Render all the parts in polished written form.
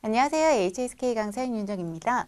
안녕하세요. HSK 강사 윤정입니다.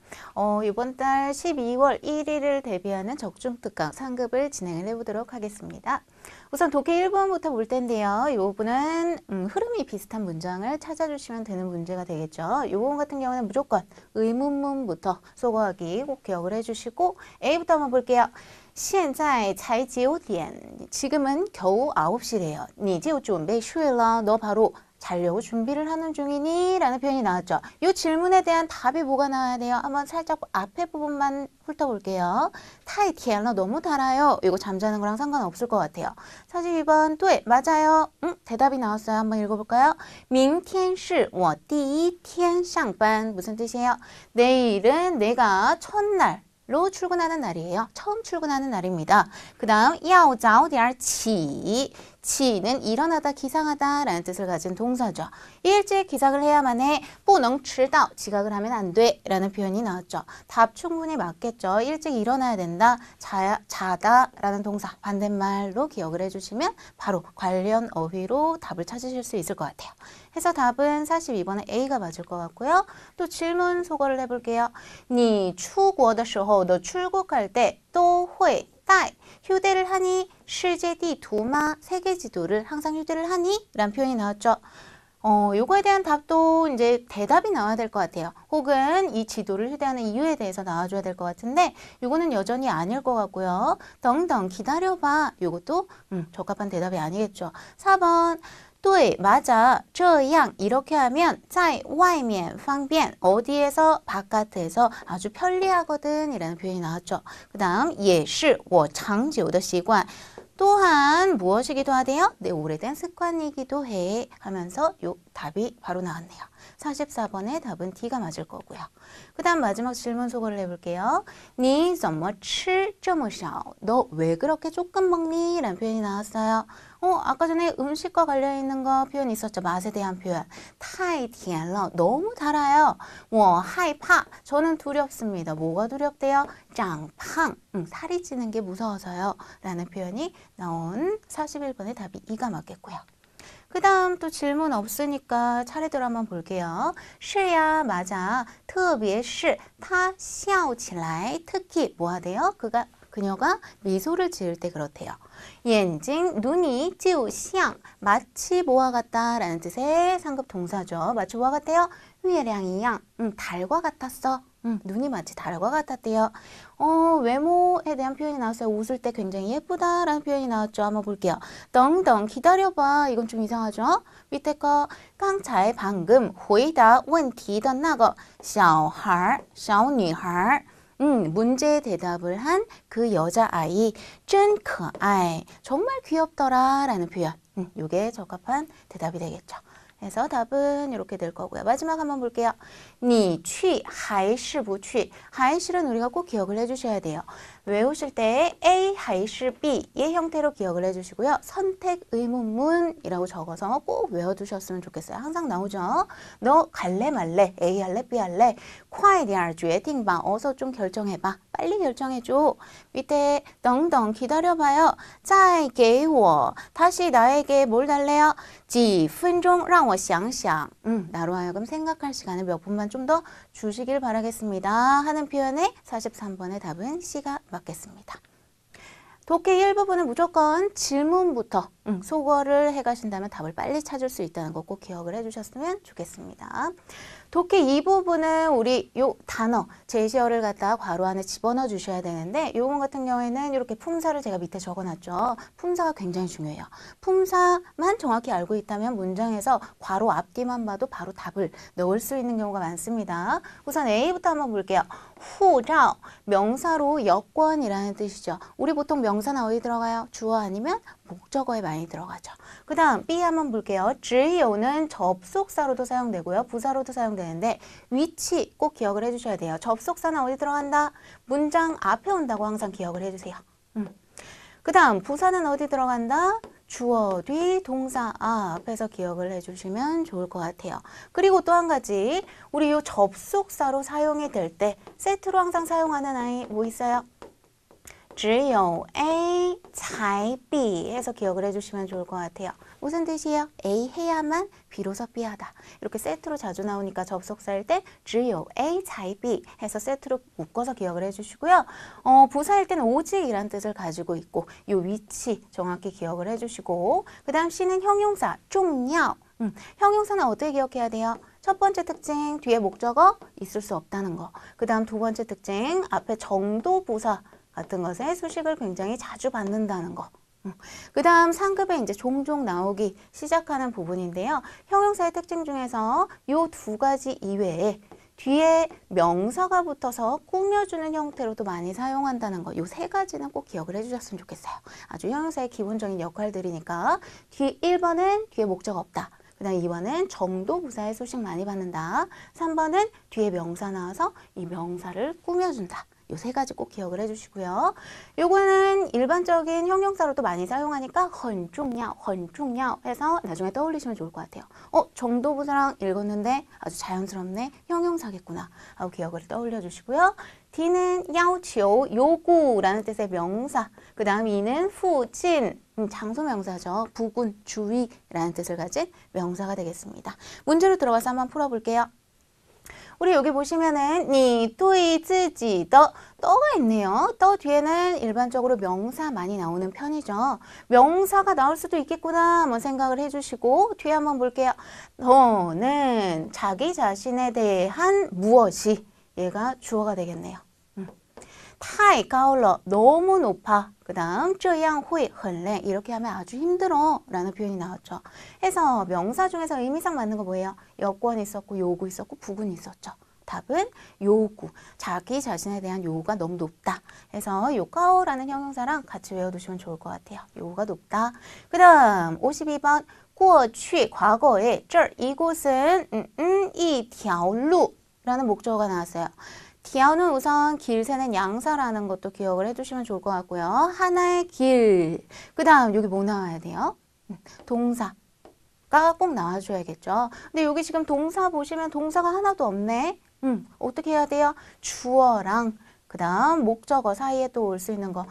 이번 달 12월 1일을 대비하는 적중특강 상급을 진행을 해보도록 하겠습니다. 우선 독해 1번부터 볼 텐데요. 이 부분은 흐름이 비슷한 문장을 찾아주시면 되는 문제가 되겠죠. 이 부분 같은 경우는 무조건 의문문부터 소거하기 꼭 기억을 해주시고 A부터 한번 볼게요. 现在才9点 지금은 겨우 9시래요. 你就准备睡了. 너 바로 자려고 준비를 하는 중이니? 라는 표현이 나왔죠. 이 질문에 대한 답이 뭐가 나와야 돼요? 한번 살짝 앞에 부분만 훑어볼게요. 타이 티엘러 너무 달아요. 이거 잠자는 거랑 상관없을 것 같아요. 42번 또 맞아요. 대답이 나왔어요. 한번 읽어볼까요? 明天是我第一天上班 무슨 뜻이에요? 내일은 내가 첫날 로 출근하는 날이에요. 처음 출근하는 날입니다. 그 다음 要早点起 치는 일어나다 기상하다 라는 뜻을 가진 동사죠. 일찍 기상을 해야만 해. 不能迟到 지각을 하면 안 돼 라는 표현이 나왔죠. 답 충분히 맞겠죠. 일찍 일어나야 된다. 자다 라는 동사 반대말로 기억을 해주시면 바로 관련 어휘로 답을 찾으실 수 있을 것 같아요. 해서 답은 42번에 A가 맞을 것 같고요. 또 질문 소거를 해볼게요. 你出国的时候 너 출국할 때 都会带 휴대를 하니?世界地图마 세계 지도를 항상 휴대를 하니? 라는 표현이 나왔죠. 요거에 대한 답도 이제 대답이 나와야 될 것 같아요. 혹은 이 지도를 휴대하는 이유에 대해서 나와줘야 될 것 같은데 요거는 여전히 아닐 것 같고요. 덩덩 기다려봐. 요것도 적합한 대답이 아니겠죠. 4번 对, 맞아. 这样 이렇게 하면 在外面方便 어디에서 바깥에서 아주 편리하거든 이라는 표현이 나왔죠. 그 다음 也是我长久的习惯 또한 무엇이기도 하대요? 내 오래된 습관이기도 해 하면서 요 답이 바로 나왔네요. 44번의 답은 D가 맞을 거고요. 그 다음 마지막 질문 소거를 해볼게요. 你怎么吃这么少? 너 왜 그렇게 조금 먹니? 라는 표현이 나왔어요. 아까 전에 음식과 관련있는 거 표현이 있었죠. 맛에 대한 표현. 太甜了 너무 달아요. 我害怕 저는 두렵습니다. 뭐가 두렵대요? 长胖 살이 찌는 게 무서워서요. 라는 표현이 나온 41번의 답이 2가 맞겠고요. 그 다음 또 질문 없으니까 차례대로 한번 볼게요. 是呀 맞아. 特别是他笑起来 특히 뭐 하대요? 그녀가 미소를 지을 때 그렇대요. 眼睛 눈이 就像 마치 뭐와 같다 라는 뜻의 상급 동사죠. 마치 뭐와 같아요? 月亮一样 달과 같았어. 눈이 마치 달과 같았대요. 외모에 대한 표현이 나왔어요. 웃을 때 굉장히 예쁘다라는 표현이 나왔죠. 한번 볼게요. 덩덩 기다려봐. 이건 좀 이상하죠? 밑에 거刚才 방금 回答问题的那个小孩小女孩 문제에 대답을 한 그 여자아이 真可爱 정말 귀엽더라 라는 표현. 요게 적합한 대답이 되겠죠. 그래서 답은 이렇게 될 거고요. 마지막 한번 볼게요. 你去还是不去 还是는 우리가 꼭 기억을 해주셔야 돼요. 외우실 때 A, 还是 B의 형태로 기억을 해주시고요. 선택 의문문이라고 적어서 꼭 외워두셨으면 좋겠어요. 항상 나오죠. 너 갈래 말래? A 할래? B 할래? 快点决定吧 어서 좀 결정해봐. 빨리 결정해줘. 밑에 덩덩 기다려봐요. 再给我 다시 나에게 뭘 달래요? 几分钟让我想想 나로 하여금 생각할 시간을 몇 분만 좀 더 주시길 바라겠습니다. 하는 표현에 43번의 답은 C가 맞겠습니다. 독해 1부분은 무조건 질문부터 소거를 해가신다면 답을 빨리 찾을 수 있다는 거 꼭 기억을 해주셨으면 좋겠습니다. 독해 2부분은 우리 요 단어, 제시어를 갖다 괄호 안에 집어넣어 주셔야 되는데 요건 같은 경우에는 이렇게 품사를 제가 밑에 적어놨죠. 품사가 굉장히 중요해요. 품사만 정확히 알고 있다면 문장에서 괄호 앞뒤만 봐도 바로 답을 넣을 수 있는 경우가 많습니다. 우선 A부터 한번 볼게요. 후照, 명사로 여권이라는 뜻이죠. 우리 보통 명사는 어디 들어가요? 주어 아니면 목적어에 많이 들어가죠. 그 다음 B 한번 볼게요. 只有는 접속사로도 사용되고요. 부사로도 사용되는데 위치 꼭 기억을 해주셔야 돼요. 접속사는 어디 들어간다? 문장 앞에 온다고 항상 기억을 해주세요. 그 다음 부사는 어디 들어간다? 주어 뒤 동사 앞에서 기억을 해주시면 좋을 것 같아요. 그리고 또 한 가지 우리 이 접속사로 사용이 될 때 세트로 항상 사용하는 아이 뭐 있어요? 只有 A, 才 B 해서 기억을 해주시면 좋을 것 같아요. 무슨 뜻이에요? A 해야만 비로소 B하다. 이렇게 세트로 자주 나오니까 접속사일 때 只有A 才 B 해서 세트로 묶어서 기억을 해주시고요. 부사일 때는 오직이란 뜻을 가지고 있고 이 위치 정확히 기억을 해주시고 그 다음 C는 형용사 重要. 형용사는 어떻게 기억해야 돼요? 첫 번째 특징 뒤에 목적어 있을 수 없다는 거. 그 다음 두 번째 특징 앞에 정도 부사 같은 것에 수식을 굉장히 자주 받는다는 거. 그 다음 상급에 이제 종종 나오기 시작하는 부분인데요. 형용사의 특징 중에서 이 두 가지 이외에 뒤에 명사가 붙어서 꾸며주는 형태로도 많이 사용한다는 거. 이 세 가지는 꼭 기억을 해주셨으면 좋겠어요. 아주 형용사의 기본적인 역할들이니까 뒤 1번은 뒤에 목적 없다. 그 다음 2번은 정도 부사의 수식 많이 받는다. 3번은 뒤에 명사 나와서 이 명사를 꾸며준다. 요 세 가지 꼭 기억을 해주시고요. 요거는 일반적인 형용사로도 많이 사용하니까 很重要, 很重要 해서 나중에 떠올리시면 좋을 것 같아요. 정도 부사랑 읽었는데 아주 자연스럽네. 형용사겠구나 하고 기억을 떠올려 주시고요. D는 要求, 요구라는 뜻의 명사. 그 다음 E는 附近, 장소 명사죠. 부근, 주위라는 뜻을 가진 명사가 되겠습니다. 문제로 들어가서 한번 풀어볼게요. 우리 여기 보시면은 你对自己的 떠가 있네요. 떠 뒤에는 일반적으로 명사 많이 나오는 편이죠. 명사가 나올 수도 있겠구나 한번 생각을 해주시고 뒤에 한번 볼게요. 너는 자기 자신에 대한 무엇이 얘가 주어가 되겠네요. 太高了 너무 높아. 그 다음 这样会很累 이렇게 하면 아주 힘들어 라는 표현이 나왔죠. 해서 명사 중에서 의미상 맞는 거 뭐예요? 여건 있었고 요구 있었고 부근이 있었죠. 답은 요구. 자기 자신에 대한 요구가 너무 높다. 해서 요가오라는 형용사랑 같이 외워두시면 좋을 것 같아요. 요구가 높다. 그 다음 52번 过去 과거에 这儿 이곳은 一条路 라는 목적어가 나왔어요. 디아오는 우선 길 세는 양사라는 것도 기억을 해주시면 좋을 것 같고요. 하나의 길. 그 다음 여기 뭐 나와야 돼요? 동사가 꼭 나와줘야겠죠. 근데 여기 지금 동사 보시면 동사가 하나도 없네. 어떻게 해야 돼요? 주어랑 그 다음 목적어 사이에 또 올 수 있는 거.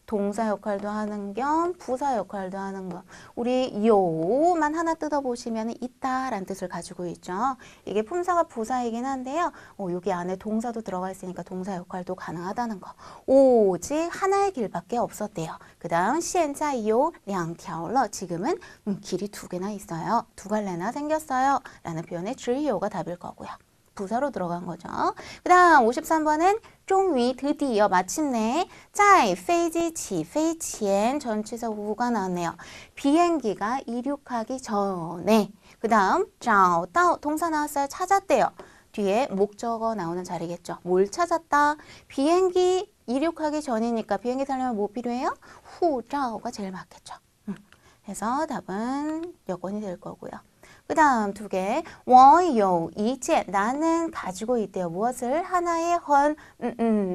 동사 역할도 하는 겸 부사 역할도 하는 거. 우리 요만 하나 뜯어보시면 있다라는 뜻을 가지고 있죠. 이게 품사가 부사이긴 한데요. 여기 안에 동사도 들어가 있으니까 동사 역할도 가능하다는 거. 오직 하나의 길밖에 없었대요. 그 다음 现在有两条了 지금은 길이 두 개나 있어요. 두 갈래나 생겼어요. 라는 표현의 只有가 답일 거고요. 부사로 들어간 거죠. 그 다음 53번은 终于 드디어 마침내 在飞机起飞前 전치사 우가 나왔네요. 비행기가 이륙하기 전에. 그 다음 找到 동사 나왔어요. 찾았대요. 뒤에 목적어 나오는 자리겠죠. 뭘 찾았다? 비행기 이륙하기 전이니까 비행기 타려면 뭐 필요해요? 후자오가 제일 맞겠죠. 그래서 답은 여건이 될 거고요. 그 다음 두 개. 我有一件 나는 가지고 있대요. 무엇을? 하나의 很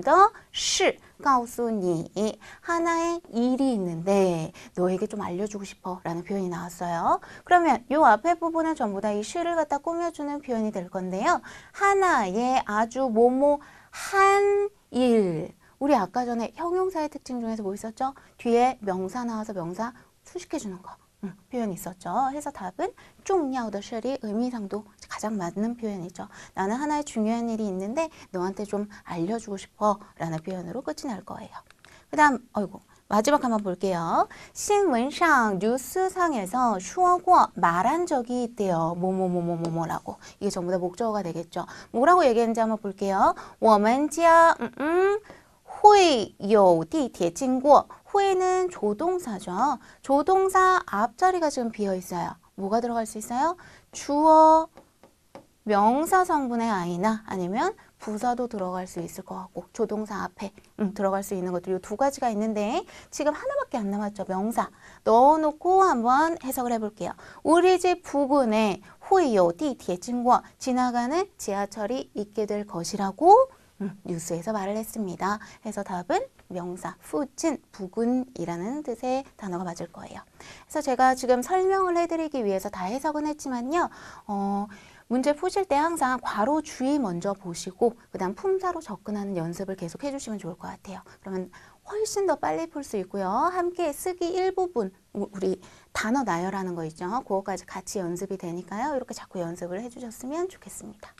的事告诉你 하나의 일이 있는데 너에게 좀 알려주고 싶어 라는 표현이 나왔어요. 그러면 이 앞에 부분은 전부 다 이 시를 갖다 꾸며주는 표현이 될 건데요. 하나의 아주 뭐뭐 한 일. 우리 아까 전에 형용사의 특징 중에서 뭐 있었죠? 뒤에 명사 나와서 명사 수식해주는 거. 표현이 있었죠. 해서 답은 重要的事이 의미상도 가장 맞는 표현이죠. 나는 하나의 중요한 일이 있는데 너한테 좀 알려주고 싶어 라는 표현으로 끝이 날 거예요. 그 다음 마지막 한번 볼게요. 신문상 뉴스상에서 说过 말한 적이 있대요. 뭐뭐뭐뭐뭐라고. 이게 전부 다 목적어가 되겠죠. 뭐라고 얘기했는지 한번 볼게요. 我们家会有地铁经过 후에는 조동사죠. 조동사 앞자리가 지금 비어 있어요. 뭐가 들어갈 수 있어요? 주어, 명사 성분의 아이나 아니면 부사도 들어갈 수 있을 것 같고 조동사 앞에 들어갈 수 있는 것들 이 두 가지가 있는데 지금 하나밖에 안 남았죠. 명사 넣어놓고 한번 해석을 해볼게요. 우리 집 부근에 会有地铁经过 지나가는 지하철이 있게 될 것이라고 뉴스에서 말을 했습니다. 해서 답은 명사, 후진, 부근이라는 뜻의 단어가 맞을 거예요. 그래서 제가 지금 설명을 해드리기 위해서 다 해석은 했지만요. 문제 푸실 때 항상 괄호 주의 먼저 보시고 그 다음 품사로 접근하는 연습을 계속 해주시면 좋을 것 같아요. 그러면 훨씬 더 빨리 풀 수 있고요. 함께 쓰기 일부분, 우리 단어 나열하는 거 있죠. 그거까지 같이 연습이 되니까요. 이렇게 자꾸 연습을 해주셨으면 좋겠습니다.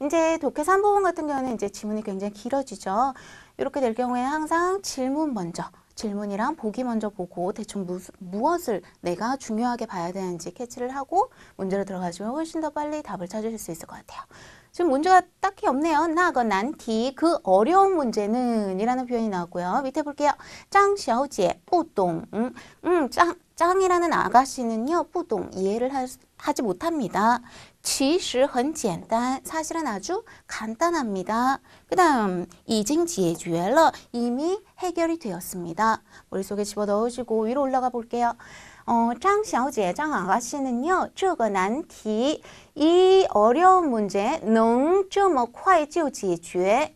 이제 독해 3부분 같은 경우는 이제 지문이 굉장히 길어지죠. 이렇게 될 경우에 항상 질문 먼저, 질문이랑 보기 먼저 보고 대충 무엇을 내가 중요하게 봐야 되는지 캐치를 하고 문제로 들어가시면 훨씬 더 빨리 답을 찾으실 수 있을 것 같아요. 지금 문제가 딱히 없네요. 나거 난티, 그 어려운 문제는 이라는 표현이 나왔고요. 밑에 볼게요. 짱小姐 不懂. 짱이라는 아가씨는요, 不懂 이해를 하지 못합니다. 其实很简单, 사실은 아주 간단합니다. 그 다음 已经解决了, 이미 해결이 되었습니다. 머릿속에 집어넣으시고 위로 올라가 볼게요. 짱小姐, 짱 아가씨는요, 这个难题, 이 어려운 문제 能这么快就解决.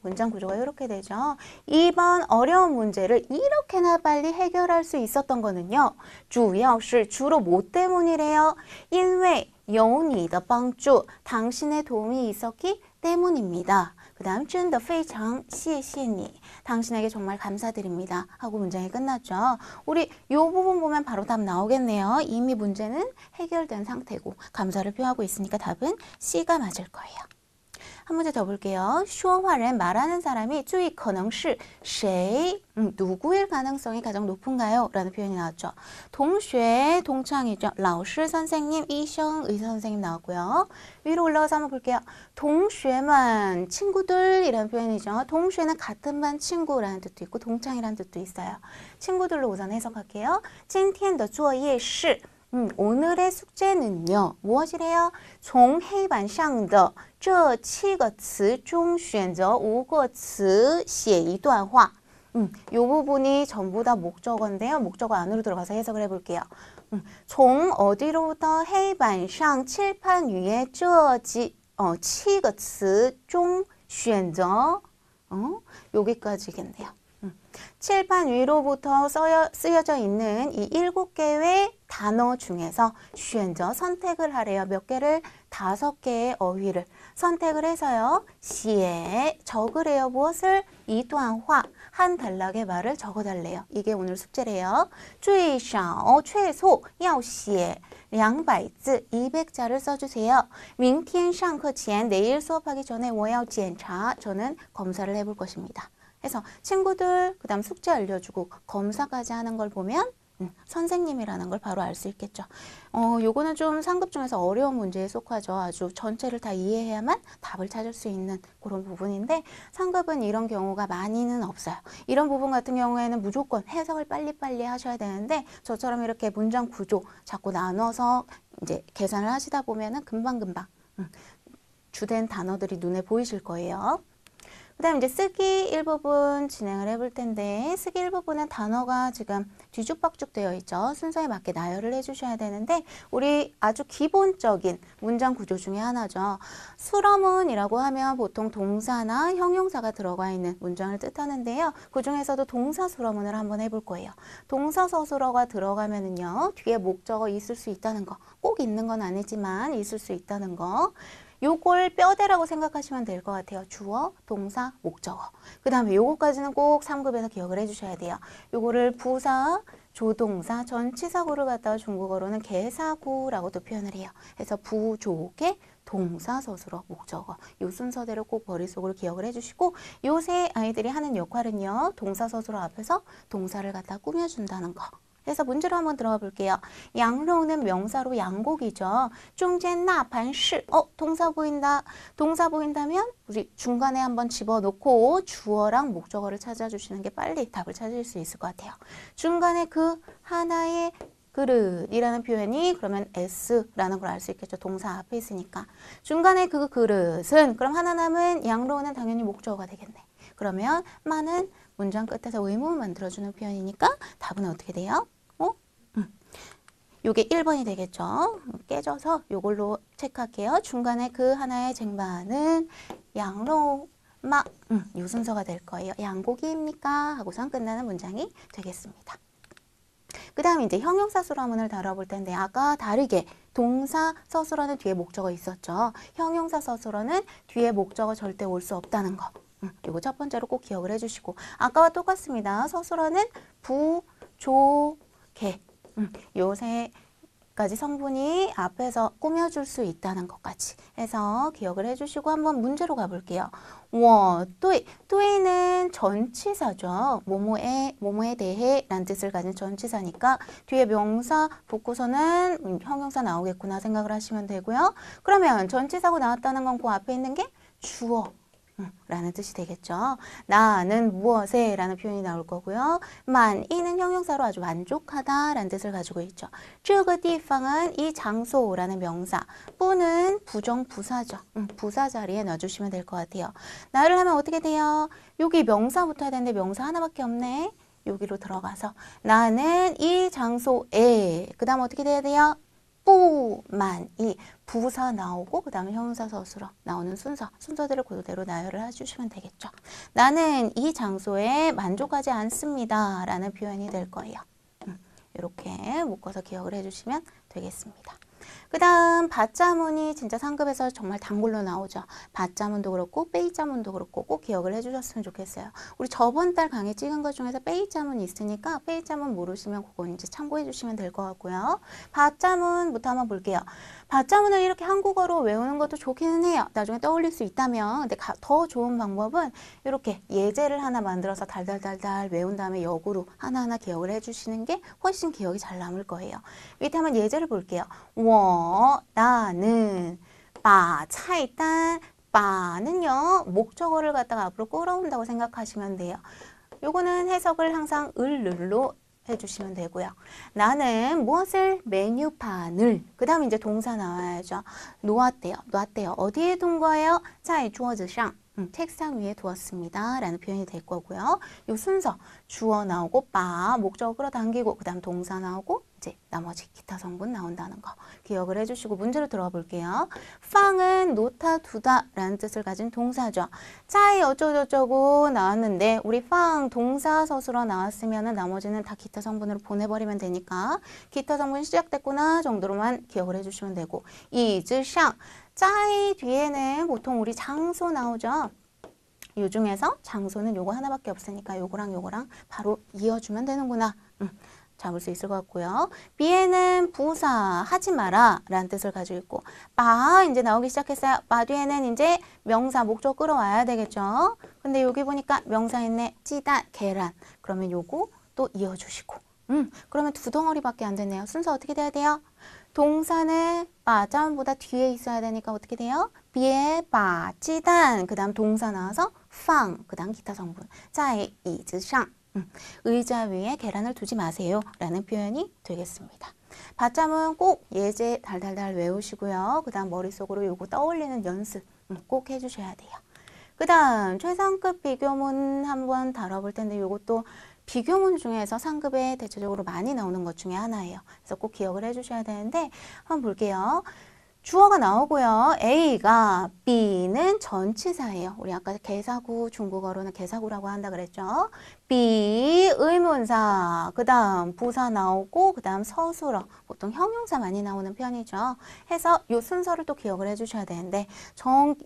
문장 구조가 이렇게 되죠. 2번 어려운 문제를 이렇게나 빨리 해결할 수 있었던 거는요. 主要是 주로 뭐 때문이래요? 因为有你的帮助, 당신의 도움이 있었기 때문입니다. 그 다음 真的非常谢谢你, 당신에게 정말 감사드립니다 하고 문장이 끝났죠. 우리 이 부분 보면 바로 답 나오겠네요. 이미 문제는 해결된 상태고 감사를 표하고 있으니까 답은 C가 맞을 거예요. 한 문제 더 볼게요. 说话人 말하는 사람이 最可能是谁? 누구일 가능성이 가장 높은가요? 라는 표현이 나왔죠. 동学, 동창이죠. 老师, 선생님, 医生, 의사 선생님 나왔고요. 위로 올라가서 한번 볼게요. 동学만, 친구들 이라는 표현이죠. 동学는 같은 반 친구라는 뜻도 있고 동창이라는 뜻도 있어요. 친구들로 우선 해석할게요. 今天的作业是 오늘의 숙제는요. 무엇이래요? 从黑板上的这7个词中选择5个词写一段话. 이 부분이 전부 다 목적어인데요. 목적어 안으로 들어가서 해석을 해볼게요. 从 어디로부터 黑板上 칠판 위에 这7个词中选择 여기까지겠네요. 칠판 위로부터 쓰여져 있는 이 7개의 단어 중에서 选择 선택을 하래요. 몇 개를? 5개의 어휘를 선택을 해서요. 写 적으래요. 무엇을? 一段话 한 단락의 말을 적어달래요. 이게 오늘 숙제래요. 最少 최소 要写 200字 200자를 써주세요. 明天上课前 내일 수업하기 전에 我要检查 저는 검사를 해볼 것입니다. 해서 친구들 그 다음 숙제 알려주고 검사까지 하는 걸 보면 선생님이라는 걸 바로 알 수 있겠죠. 요거는 좀 상급 중에서 어려운 문제에 속하죠. 아주 전체를 다 이해해야만 답을 찾을 수 있는 그런 부분인데 상급은 이런 경우가 많이는 없어요. 이런 부분 같은 경우에는 무조건 해석을 빨리빨리 하셔야 되는데 저처럼 이렇게 문장 구조 자꾸 나눠서 이제 계산을 하시다 보면은 금방금방 주된 단어들이 눈에 보이실 거예요. 그 다음 이제 쓰기 일부분 진행을 해볼 텐데 쓰기 일부분은 단어가 지금 뒤죽박죽 되어 있죠. 순서에 맞게 나열을 해주셔야 되는데 우리 아주 기본적인 문장 구조 중에 하나죠. 수러문이라고 하면 보통 동사나 형용사가 들어가 있는 문장을 뜻하는데요. 그 중에서도 동사 수러문을 한번 해볼 거예요. 동사 서술어가 들어가면은요. 뒤에 목적어 있을 수 있다는 거. 꼭 있는 건 아니지만 있을 수 있다는 거. 요걸 뼈대라고 생각하시면 될 것 같아요. 주어, 동사, 목적어. 그 다음에 요거까지는 꼭 3급에서 기억을 해주셔야 돼요. 요거를 부사, 조동사, 전치사구를 갖다가 중국어로는 개사구라고도 표현을 해요. 그래서 부조개, 동사, 서술어, 목적어. 요 순서대로 꼭 머릿속으로 기억을 해주시고 요새 아이들이 하는 역할은요. 동사, 서술어 앞에서 동사를 갖다 꾸며준다는 거. 그래서 문제로 한번 들어가 볼게요. 양로우는 명사로 양곡이죠. 중간 나반시 동사 보인다. 동사 보인다면 우리 중간에 한번 집어넣고 주어랑 목적어를 찾아주시는 게 빨리 답을 찾을 수 있을 것 같아요. 중간에 그 하나의 그릇이라는 표현이 그러면 S라는 걸 알 수 있겠죠. 동사 앞에 있으니까. 중간에 그 그릇은 그럼 하나 남은 양로우는 당연히 목적어가 되겠네. 그러면 많은 문장 끝에서 의문을 만들어주는 표현이니까 답은 어떻게 돼요? 요게 1번이 되겠죠. 깨져서 요걸로 체크할게요. 중간에 그 하나의 쟁반은 양로 막 요 순서가 될 거예요. 양고기입니까? 하고선 끝나는 문장이 되겠습니다. 그 다음 이제 형용사 수러문을 다뤄볼 텐데 아까 다르게 동사 서술어는 뒤에 목적어 있었죠. 형용사 서술어는 뒤에 목적어 절대 올 수 없다는 거. 이거 첫 번째로 꼭 기억을 해주시고 아까와 똑같습니다. 서술어는 부, 조, 개 요 세 가지 성분이 앞에서 꾸며줄 수 있다는 것까지 해서 기억을 해주시고 한번 문제로 가볼게요. 또이는 전치사죠. 뭐뭐에 대해 라는 뜻을 가진 전치사니까 뒤에 명사 붙고서는 형용사 나오겠구나 생각을 하시면 되고요. 그러면 전치사고 나왔다는 건 그 앞에 있는 게 주어 라는 뜻이 되겠죠. 나는 무엇에 라는 표현이 나올 거고요. 만이는 형용사로 아주 만족하다 라는 뜻을 가지고 있죠. 这个地方은 이 장소라는 명사, 뿌는 부정부사죠. 부사 자리에 놔주시면 될 것 같아요. 나를 하면 어떻게 돼요? 여기 명사 붙어야 되는데 명사 하나밖에 없네. 여기로 들어가서 나는 이 장소에 그 다음 어떻게 돼야 돼요? 뿌만이 부사 나오고 그 다음에 형용사 서술어 나오는 순서들을 그대로 나열을 해주시면 되겠죠. 나는 이 장소에 만족하지 않습니다 라는 표현이 될 거예요. 이렇게 묶어서 기억을 해주시면 되겠습니다. 그 다음 받자문이 진짜 상급에서 정말 단골로 나오죠. 받자문도 그렇고 빼이자문도 그렇고 꼭 기억을 해주셨으면 좋겠어요. 우리 저번 달 강의 찍은 것 중에서 빼이자문이 있으니까 빼이자문 모르시면 그거 이제 참고해 주시면 될 것 같고요. 받자문부터 한번 볼게요. 받자문을 이렇게 한국어로 외우는 것도 좋기는 해요. 나중에 떠올릴 수 있다면. 근데 더 좋은 방법은 이렇게 예제를 하나 만들어서 달달달달 외운 다음에 역으로 하나하나 기억을 해주시는 게 훨씬 기억이 잘 남을 거예요. 밑에 한번 예제를 볼게요. 나는 차이단 바는요 목적어를 갖다가 앞으로 끌어온다고 생각하시면 돼요. 요거는 해석을 항상 을로 해주시면 되고요. 나는 무엇을 메뉴판을 그 다음에 이제 동사 나와야죠. 놓았대요. 어디에 둔 거예요? 在桌子上 책상 위에 두었습니다 라는 표현이 될 거고요. 요 순서 주어 나오고 목적어 끌어당기고 그 다음 동사 나오고 이제 나머지 기타 성분 나온다는 거 기억을 해주시고 문제로 들어가 볼게요. 팡은 놓다 두다 라는 뜻을 가진 동사죠. 짜이 어쩌고저쩌고 나왔는데 우리 팡 동사 서술어 나왔으면 나머지는 다 기타 성분으로 보내버리면 되니까 기타 성분 시작됐구나 정도로만 기억을 해주시면 되고 이즈샹 짜이 뒤에는 보통 우리 장소 나오죠. 요 중에서 장소는 요거 하나밖에 없으니까 요거랑 바로 이어주면 되는구나. 잡을 수 있을 것 같고요. 비에는 부사 하지 마라 라는 뜻을 가지고 있고 이제 나오기 시작했어요. 뒤에는 이제 명사 목적 끌어와야 되겠죠. 근데 여기 보니까 명사 있네. 찌다 계란. 그러면 요거 또 이어주시고 그러면 두 덩어리밖에 안 되네요. 순서 어떻게 돼야 돼요? 동사는 자문보다 뒤에 있어야 되니까 어떻게 돼요? 비에 찌단 그 다음 동사 나와서 팡 그 다음 기타 성분 在椅子上 의자 위에 계란을 두지 마세요 라는 표현이 되겠습니다. 받자문 꼭 예제 달달달 외우시고요. 그 다음 머릿속으로 요거 떠올리는 연습 꼭 해주셔야 돼요. 그 다음 최상급 비교문 한번 다뤄볼 텐데 요것도 비교문 중에서 상급에 대체적으로 많이 나오는 것 중에 하나예요. 그래서 꼭 기억을 해주셔야 되는데 한번 볼게요. 주어가 나오고요. A가 B는 전치사예요. 우리 아까 개사구 중국어로는 개사구라고 한다 그랬죠. B 의문사 그 다음 부사 나오고 그 다음 서술어 보통 형용사 많이 나오는 편이죠. 해서 이 순서를 또 기억을 해주셔야 되는데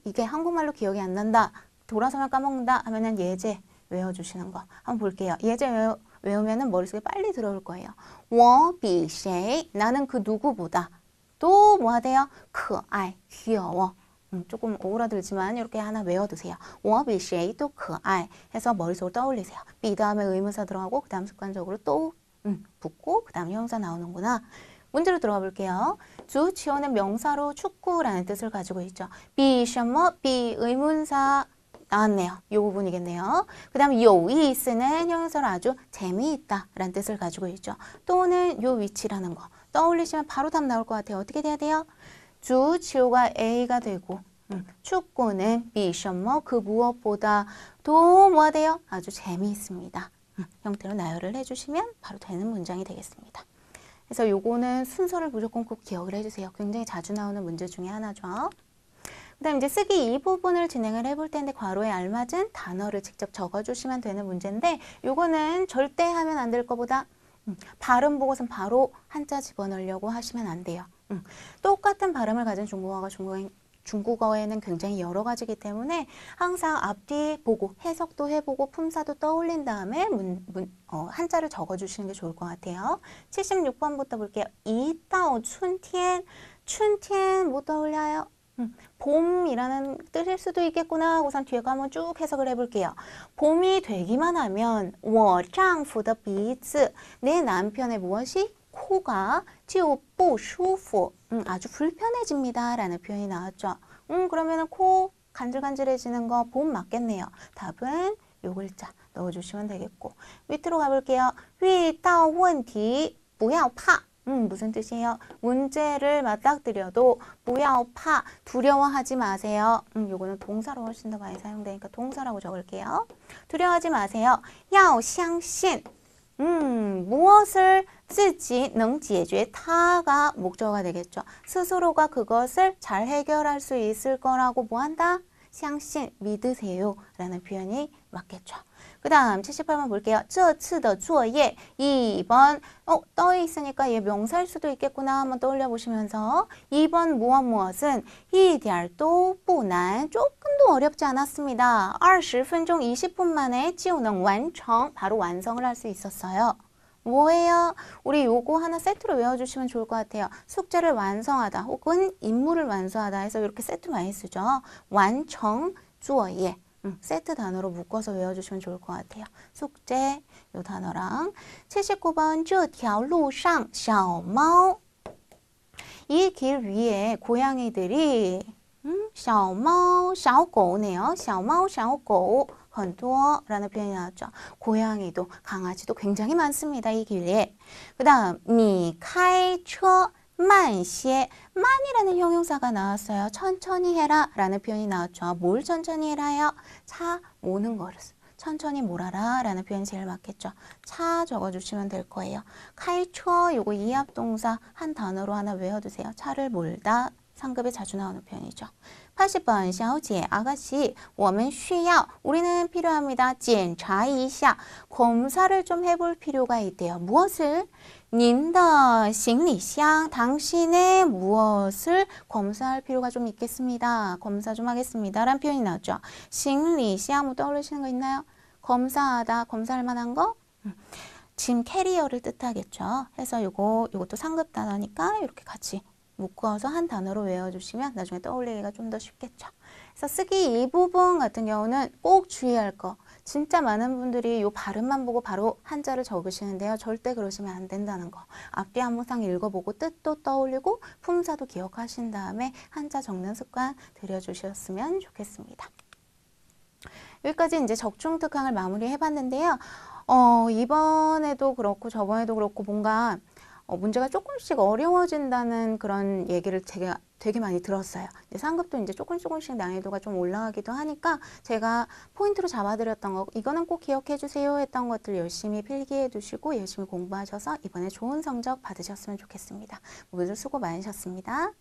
이게 한국말로 기억이 안 난다 돌아서면 까먹는다 하면은 예제 외워주시는 거 한번 볼게요. 예제 외우면은 머릿속에 빨리 들어올 거예요. 我比谁 나는 그 누구보다 또 뭐 하대요? 可爱 귀여워. 조금 오그라들지만 이렇게 하나 외워두세요. 我比谁都可爱 해서 머릿속으로 떠올리세요. 비 다음에 의문사 들어가고 그 다음 습관적으로 또 붙고 그 다음 형용사 나오는구나. 문제로 들어가 볼게요. 주 지어는 명사로 축구라는 뜻을 가지고 있죠. 비 의문사 나왔네요. 이 부분이겠네요. 그 다음 요이스는 형용사로 아주 재미있다 라는 뜻을 가지고 있죠. 또는 요 위치라는 거 떠올리시면 바로 답 나올 것 같아요. 어떻게 돼야 돼요? 주 지호가 A가 되고 축구는 그 무엇보다 도 뭐가 돼요? 아주 재미있습니다. 형태로 나열을 해주시면 바로 되는 문장이 되겠습니다. 그래서 요거는 순서를 무조건 꼭 기억을 해주세요. 굉장히 자주 나오는 문제 중에 하나죠. 그 다음 이제 쓰기 이 부분을 진행을 해볼 텐데 괄호에 알맞은 단어를 직접 적어주시면 되는 문제인데 요거는 절대 하면 안 될 것보다 발음 보고선 바로 한자 집어넣으려고 하시면 안 돼요. 똑같은 발음을 가진 중국어가 중국어에는 굉장히 여러 가지이기 때문에 항상 앞뒤 보고 해석도 해보고 품사도 떠올린 다음에 한자를 적어주시는 게 좋을 것 같아요. 76번부터 볼게요. 이따오 춘티엔, 춘티엔 뭐 떠올려요? 봄이라는 뜻일 수도 있겠구나 하고선 뒤에 거 한번 쭉 해석을 해볼게요. 봄이 되기만 하면 我丈夫的鼻子 내 남편의 무엇이? 코가 就不舒服 아주 불편해집니다 라는 표현이 나왔죠. 그러면은 코 간질간질해지는 거 봄 맞겠네요. 답은 요 글자 넣어주시면 되겠고 밑으로 가볼게요. 遇到问题不要怕 무슨 뜻이에요? 문제를 맞닥뜨려도 不要怕 두려워하지 마세요. 요거는 동사로 훨씬 더 많이 사용되니까 동사라고 적을게요. 두려워하지 마세요. 要相信 무엇을 自己能解决 타가 목적어가 되겠죠. 스스로가 그것을 잘 해결할 수 있을 거라고 뭐 한다? 相信 믿으세요 라는 표현이 맞겠죠. 그 다음 78번 볼게요. 这次的作业 2번 떠 있으니까 얘 명사일 수도 있겠구나 한번 떠올려 보시면서 2번 무엇은 一点都不难 조금도 어렵지 않았습니다. 20分钟 20분 만에 就能完成 바로 완성을 할 수 있었어요. 뭐예요? 우리 요거 하나 세트로 외워주시면 좋을 것 같아요. 숙제를 완성하다 혹은 임무를 완수하다 해서 이렇게 세트 많이 쓰죠. 완청, 作业 세트 단어로 묶어서 외워주시면 좋을 것 같아요. 숙제 요 단어랑 79번 这条路上小猫 이 길 위에 고양이들이 小猫, 小狗네요. 小猫, 小狗 很多라는 표현이 나왔죠. 고양이도 강아지도 굉장히 많습니다. 이 길에. 그 다음 你开车慢些 만이라는 형용사가 나왔어요. 천천히 해라 라는 표현이 나왔죠. 뭘 천천히 해라요? 차 모는 거를 천천히 몰아라 라는 표현이 제일 맞겠죠. 차 적어주시면 될 거예요. 카이처 요거 이합동사 한 단어로 하나 외워두세요. 차를 몰다 상급에 자주 나오는 표현이죠. 80번 小姐 아가씨 我们需要 우리는 필요합니다. 检查一下 검사를 좀 해볼 필요가 있대요. 무엇을? 您的行李箱 당신의 무엇을 검사할 필요가 좀 있겠습니다. 검사 좀 하겠습니다. 라는 표현이 나왔죠. 行李箱 뭐 떠올리시는 거 있나요? 검사하다, 검사할 만한 거? 짐 캐리어를 뜻하겠죠. 해서 요것도 상급 단어니까 이렇게 같이 묶어서 한 단어로 외워주시면 나중에 떠올리기가 좀 더 쉽겠죠. 그래서 쓰기 이 부분 같은 경우는 꼭 주의할 거. 진짜 많은 분들이 요 발음만 보고 바로 한자를 적으시는데요. 절대 그러시면 안 된다는 거. 앞뒤 항상 읽어보고 뜻도 떠올리고 품사도 기억하신 다음에 한자 적는 습관 들여주셨으면 좋겠습니다. 여기까지 이제 적중특강을 마무리해봤는데요. 이번에도 그렇고 저번에도 그렇고 뭔가 문제가 조금씩 어려워진다는 그런 얘기를 제가 되게 많이 들었어요. 상급도 이제 조금씩 난이도가 좀 올라가기도 하니까 제가 포인트로 잡아드렸던 거 이거는 꼭 기억해 주세요 했던 것들 열심히 필기해 두시고 열심히 공부하셔서 이번에 좋은 성적 받으셨으면 좋겠습니다. 모두 수고 많으셨습니다.